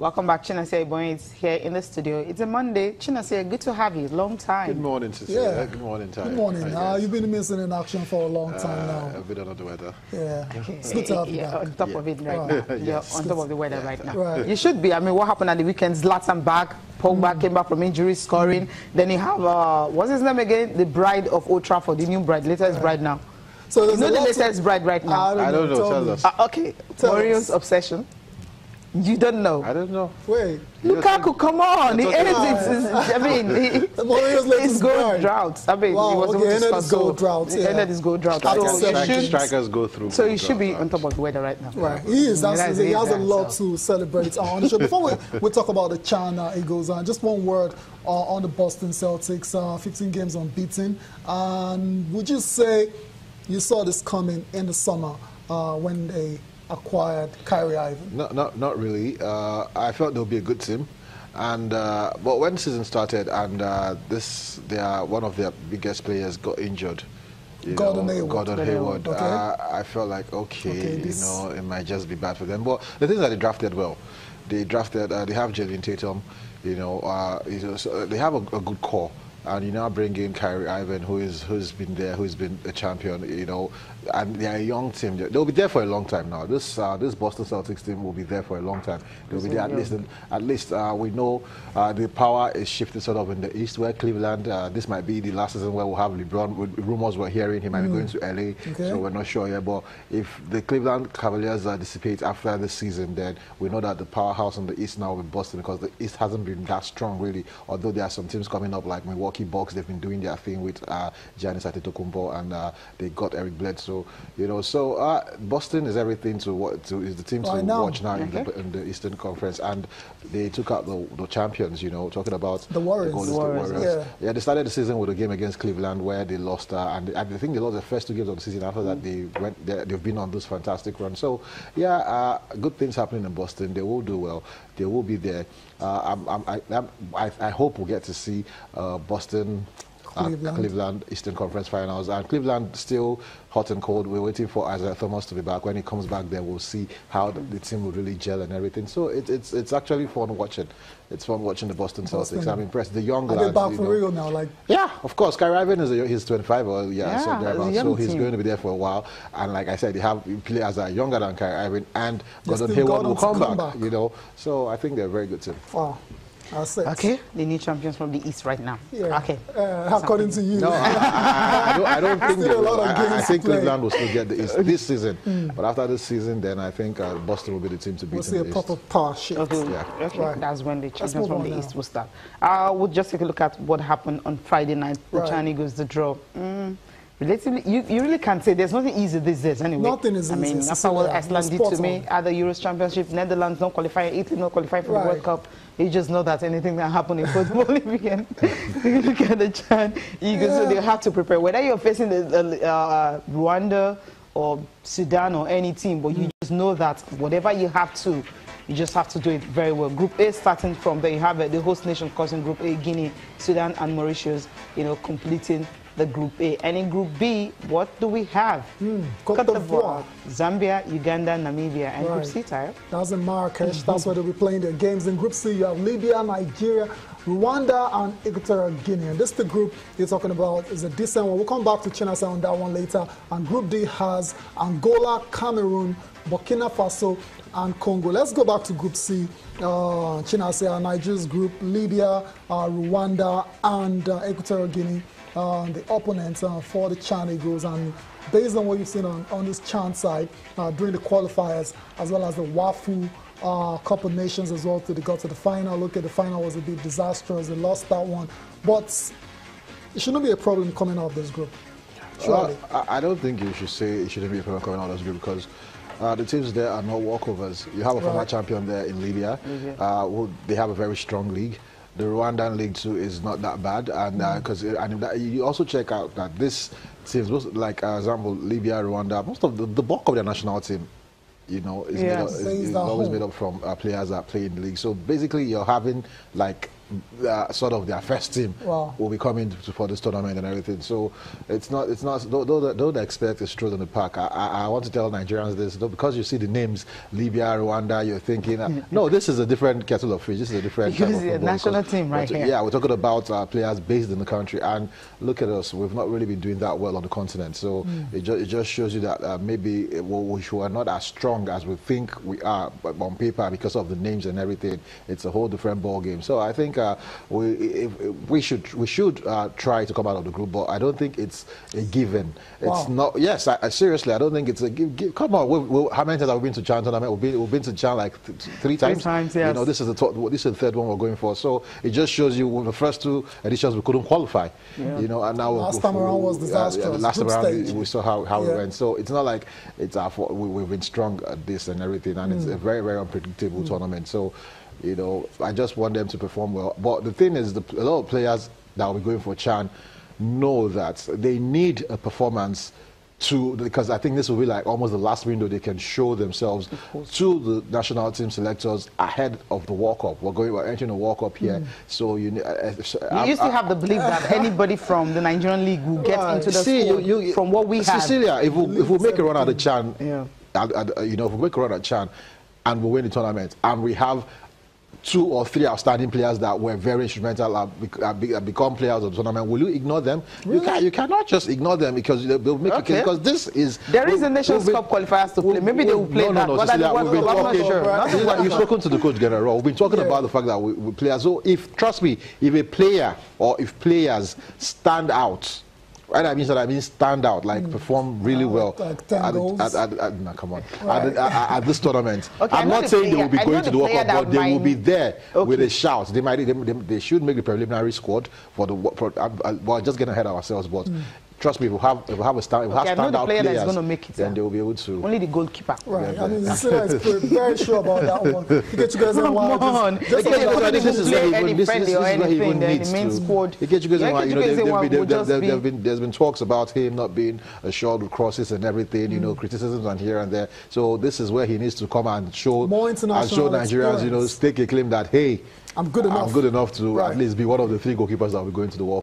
Welcome back. Chinase Boy is here in the studio. It's a Monday. Chinase, good to have you. Long time. Good morning, Cecilia. Yeah. Good morning, Ty. Good morning. You've been missing in action for a long time now. A bit under the weather. Yeah. Okay. It's good to have you back. On top of it right now. Yes. You're on top of the weather right now. Right. You should be. I mean, what happened at the weekend? Zlatan back. Pogba came back from injury, scoring. Then you have, what's his name again? The bride of Old Trafford, the new bride, latest bride now. So You know the latest bride right now? I don't know. Tell us. Okay. Mourinho's obsession. You don't know. I don't know. Wait. Lukaku, come on. He ended I mean, his goal drought. I mean, Wow, he was ended able his to goal score. drought. He ended his goal drought. Strikers go through. So he should be on top of the weather right now. Right, he is. He has a lot to celebrate on the show. Before we talk about the China Eagles, just one word on the Boston Celtics. 15 games unbeaten. And would you say you saw this coming in the summer when they acquired Kyrie Irving? Not really. I felt they'll be a good team, and but when the season started and they are one of their biggest players got injured. Gordon Hayward. Okay. I felt like it might just be bad for them. But the thing is that they drafted well. They drafted. They have Jalen Tatum. So they have a good core. And you now bring in Kyrie Irving, who's been a champion, and they're a young team. They'll be there for a long time now. This Boston Celtics team will be there for a long time. They'll be there at least. We know the power is shifted sort of in the East, where Cleveland. This might be the last season where we'll have LeBron. Rumors we're hearing he might be going to LA, so we're not sure yet. But if the Cleveland Cavaliers dissipate after this season, then we know that the powerhouse in the East now will be Boston, because the East hasn't been that strong really. Although there are some teams coming up like Milwaukee Bucks, they've been doing their thing with Giannis Antetokounmpo, and they got Eric Bledsoe. Boston is everything is the team to watch now in the Eastern Conference, and they took out the champions. Talking about the Warriors. The Warriors. Yeah, they started the season with a game against Cleveland where they lost, and I think they lost the first 2 games of the season. After that, they've been on this fantastic run. So good things happening in Boston. They will do well. They will be there. I hope we'll get to see Boston, Cleveland Eastern Conference Finals, and Cleveland still hot and cold. We're waiting for Isaiah Thomas to be back. When he comes back, then we'll see how the team will really gel and everything. So it's actually fun watching. It's fun watching the Boston Celtics. I'm impressed. The young lads. Are they back for real now? Yeah, of course. Kyrie Irving he's 25, so he's going to be there for a while. And like I said, they have players that are younger than Kyrie Irving, and Gordon Hayward will come back. So I think they're a very good team. Wow. Okay, the new champions from the East right now. Yeah. Okay. According to you. No, I don't think they will. I think Cleveland will still get the East this season. But after this season, then I think Boston will be the team to beat. We'll see a proper power shift. Okay. Right. That's when the champions from the East will start. We'll just take a look at what happened on Friday night. The China Eagles, the draw. Relatively, you really can't say there's nothing easy these days anyway. Nothing is easy. I mean, after what Iceland did to me at the Euros Championship, Netherlands not qualifying, Italy not qualifying for the World Cup. You just know that anything can happen in football if you can look at the China Eagles. So they have to prepare. Whether you're facing Rwanda or Sudan or any team, but you just know that whatever you have to, you just have to do it very well. Group A starting from there, you have the host nation causing Group A, Guinea, Sudan, and Mauritius, completing the Group A. And in Group B, what do we have? Côte d'Ivoire, Zambia, Uganda, Namibia, and Group C, Tyre. That's in Marrakesh. That's where they'll be playing their games. In Group C, you have Libya, Nigeria, Rwanda, and Equatorial Guinea. And this is the group you're talking about. Is a decent one. We'll come back to China on that one later. And Group D has Angola, Cameroon, Burkina Faso, and Congo. Let's go back to Group C. China, Nigeria's group, Libya, Rwanda, and Equatorial Guinea. The opponents for the China Eagles, and based on what you've seen on this Chan side during the qualifiers, as well as the WAFU Cup of Nations as well, they got to the final. Look at the final was a bit disastrous. They lost that one, but it shouldn't be a problem coming out of this group. Surely. I don't think you should say it shouldn't be a problem coming out of this group, because the teams there are not walkovers. You have a former champion there in Libya. They have a very strong league. The Rwandan league too is not that bad, and because you also check out that this teams, like example Libya, Rwanda, most of the bulk of their national team, is always made up from players that play in the league. So basically, you're having like sort of their first team will be coming for this tournament and everything. So it's not. Don't expect a stroll in the park. I want to tell Nigerians this, because you see the names Libya, Rwanda, you're thinking, no, this is a different kettle of fish. This is a different because it's a national team right here. Yeah, we're talking about players based in the country, and look at us. We've not really been doing that well on the continent. So it just shows you that maybe we are not as strong as we think we are on paper because of the names and everything. It's a whole different ball game. So I think we should try to come out of the group, but I don't think it's a given. It's not. Yes, seriously, I don't think it's a give. Come on, how many times have we been to Chan tournament? We've been to Chan like three times. 3 times, yes. You know, this is the third one we're going for. So it just shows you with the first 2 editions we couldn't qualify. Yeah. You know, and now last time around was disastrous. Last time around we saw how it went. So it's not like it's our fault. We've been strong at this and everything, and it's a very, very unpredictable tournament. So, you know, I just want them to perform well. But the thing is, a lot of players that will be going for Chan know that they need a performance because I think this will be like almost the last window they can show themselves to the national team selectors ahead of the World Cup. We're entering a World Cup here, so you used to have the belief that anybody from the Nigerian league will get into the squad from what we have. Cecilia, if we make a run at the Chan, you know, if we make a run at Chan and we win the tournament, and we have 2 or 3 outstanding players that were very instrumental become players of the tournament, will you ignore them? Really? You cannot just ignore them because they'll make a case, because this is... There is a Nations Cup qualifiers to play. Maybe they will play that. No, Cecilia, you've spoken to the coach general. We've been talking about the fact that we players... So trust me, if a player or if players stand out, right, I mean stand out, like perform really well like 10 goals. No, come on. At this tournament. Okay, I'm not saying they will be going to the World Cup, but they will be there with a shout. They should make the preliminary squad for the. Well, just getting ahead of ourselves, but. Trust me, if we have standout players, that's going to make it, then they will be able to. Only the goalkeeper. Right. I mean, Cecilia is very sure about that one. You get you guys on. This is where he even needs to. There's been talks about him not being assured with crosses and everything, you know, criticisms and here and there. So this is where he needs to come and show Nigerians, you know, stake a claim that, hey, I'm good enough to at least be one of the 3 goalkeepers that will be going to the World Cup.